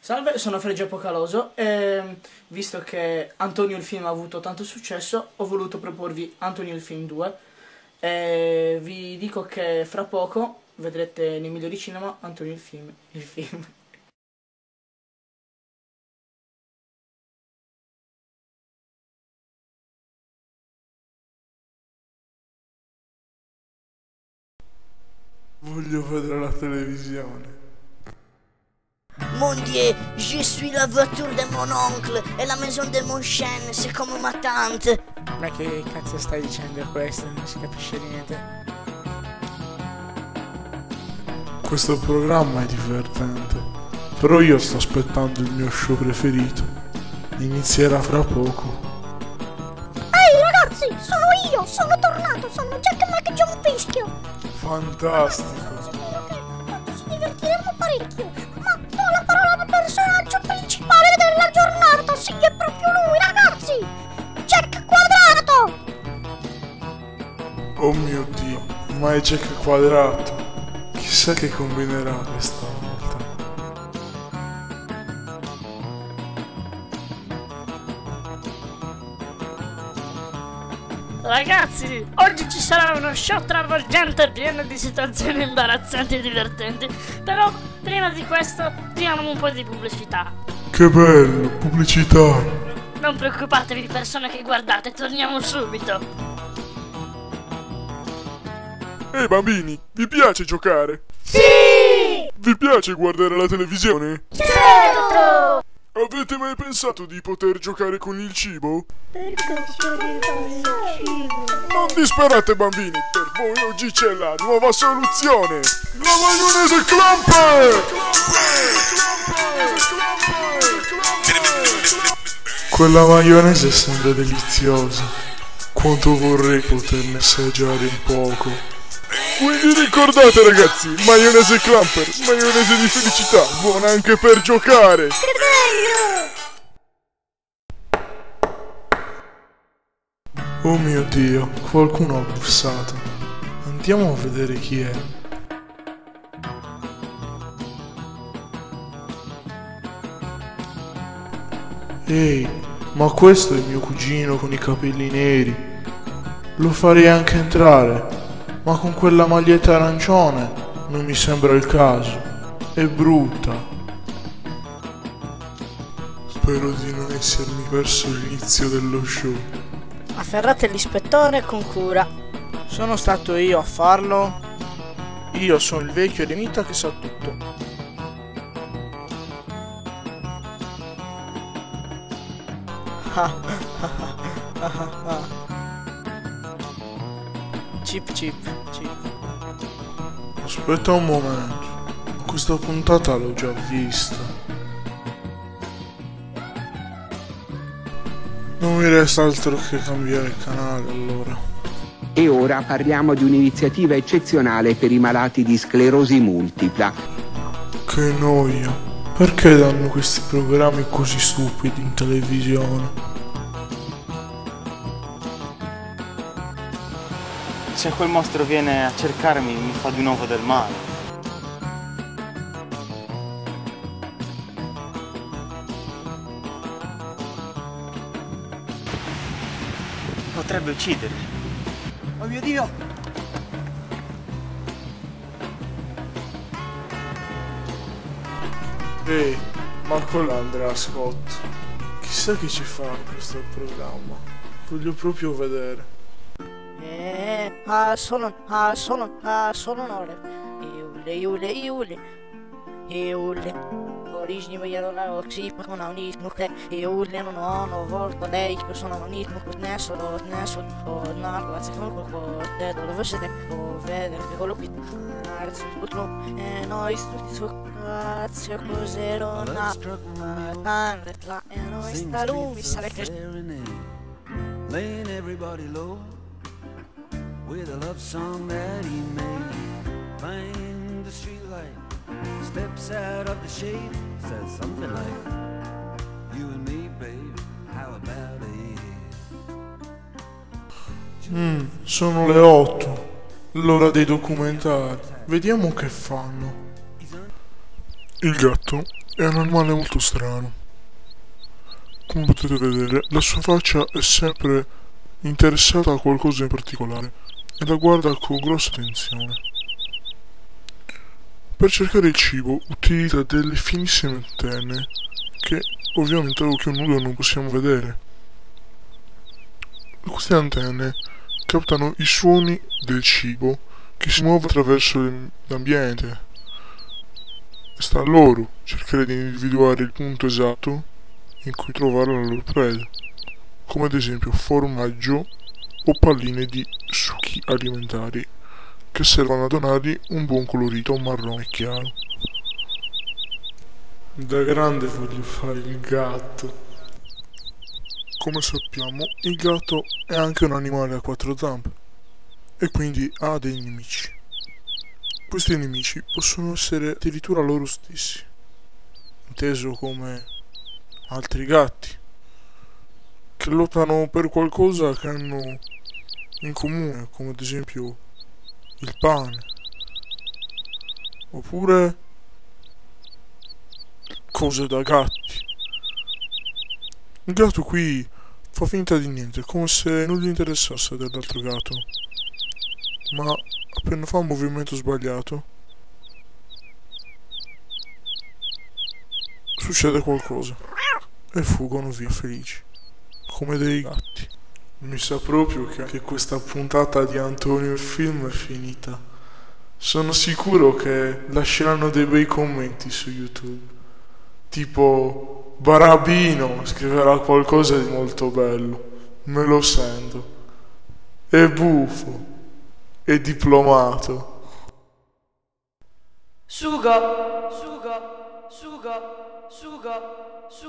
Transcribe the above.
Salve, sono Fregio Apocaloso e visto che Antonio il film ha avuto tanto successo, ho voluto proporvi Antonio il film 2 e vi dico che fra poco vedrete nei migliori cinema Antonio il film. Voglio vedere la televisione. Mon Dieu, je suis la voiture de mon oncle et la maison de mon chien, c'est comme ma tante. Ma che cazzo stai dicendo questo? Non si capisce niente. Questo programma è divertente, però io sto aspettando il mio show preferito. Inizierà fra poco. Ehi ragazzi, sono tornato, sono Jack McJohnfischio. Fantastico! Ci divertiremo parecchio, ma do la parola al personaggio principale della giornata, sì, è proprio lui ragazzi, Jack Quadrato! Oh mio Dio, ma è Jack Quadrato! Chissà che combinerà questa volta. Ragazzi, oggi ci sarà uno show travolgente pieno di situazioni imbarazzanti e divertenti. Però, prima di questo, diamo un po' di pubblicità. Che bello, pubblicità! Non preoccupatevi, persone che guardate, torniamo subito. Ehi bambini, vi piace giocare? Sì! Vi piace guardare la televisione? Certo! Avete mai pensato di poter giocare con il cibo? Perché giocare con il cibo? Non disperate bambini, per voi oggi c'è la nuova soluzione! La maionese Clamper! Quella maionese sembra deliziosa. Quanto vorrei poterne assaggiare un poco. Quindi ricordate ragazzi, maionese Clamper, maionese di felicità, buona anche per giocare! Che bello! Oh mio Dio, qualcuno ha bussato. Andiamo a vedere chi è. Ehi, ma questo è mio cugino con i capelli neri. Lo farei anche entrare, ma con quella maglietta arancione non mi sembra il caso. È brutta. Spero di non essermi perso l'inizio dello show. Afferrate l'ispettore con cura. Sono stato io a farlo. Io sono il vecchio eremita che sa tutto. Chip chip chip. Aspetta un momento, questa puntata l'ho già vista. Non mi resta altro che cambiare canale allora. E ora parliamo di un'iniziativa eccezionale per i malati di sclerosi multipla. Che noia, perché danno questi programmi così stupidi in televisione? Se quel mostro viene a cercarmi, mi fa di nuovo del male. Potrebbe uccidermi. Oh mio Dio! Ehi, ma quello è Andrea Scott. Chissà chi ci fa questo programma. Voglio proprio vedere. Sono onore. Iule. Origini vogliono oxy, ma non unismo che Iule non ho volto lei, che sono unismo con nesso, no, guarda come te dove siete, vedere che quello qui, arzo, putlo, e noi tutti su cazzo cos'ero una tante, la e noi sta lui, sale che laying everybody low with a love song that he made. Find the streetlight, steps out of the shade, says something like, you and me, babe, how about it? Sono le 8, l'ora dei documentari. Vediamo che fanno. Il gatto è un animale molto strano. Come potete vedere, la sua faccia è sempre interessata a qualcosa in particolare e la guarda con grossa attenzione. Per cercare il cibo utilizza delle finissime antenne che ovviamente a occhio nudo non possiamo vedere. Queste antenne captano i suoni del cibo che si muove attraverso l'ambiente. E sta a loro cercare di individuare il punto esatto in cui trovare la loro preda, come ad esempio formaggio o palline di succhi alimentari che servono a donargli un buon colorito marrone chiaro. Da grande voglio fare il gatto. Come sappiamo, il gatto è anche un animale a quattro zampe e quindi ha dei nemici. Questi nemici possono essere addirittura loro stessi, inteso come altri gatti, che lottano per qualcosa che hanno in comune, come ad esempio il pane, oppure cose da gatti. Il gatto qui fa finta di niente, come se non gli interessasse dell'altro gatto, ma appena fa un movimento sbagliato succede qualcosa e fuggono via felici, come dei gatti. Mi sa proprio che anche questa puntata di Antonio il film è finita. Sono sicuro che lasceranno dei bei commenti su YouTube, tipo Barabino scriverà qualcosa di molto bello, me lo sento, è buffo, è diplomato. Suga, suga, suga, suga, suga.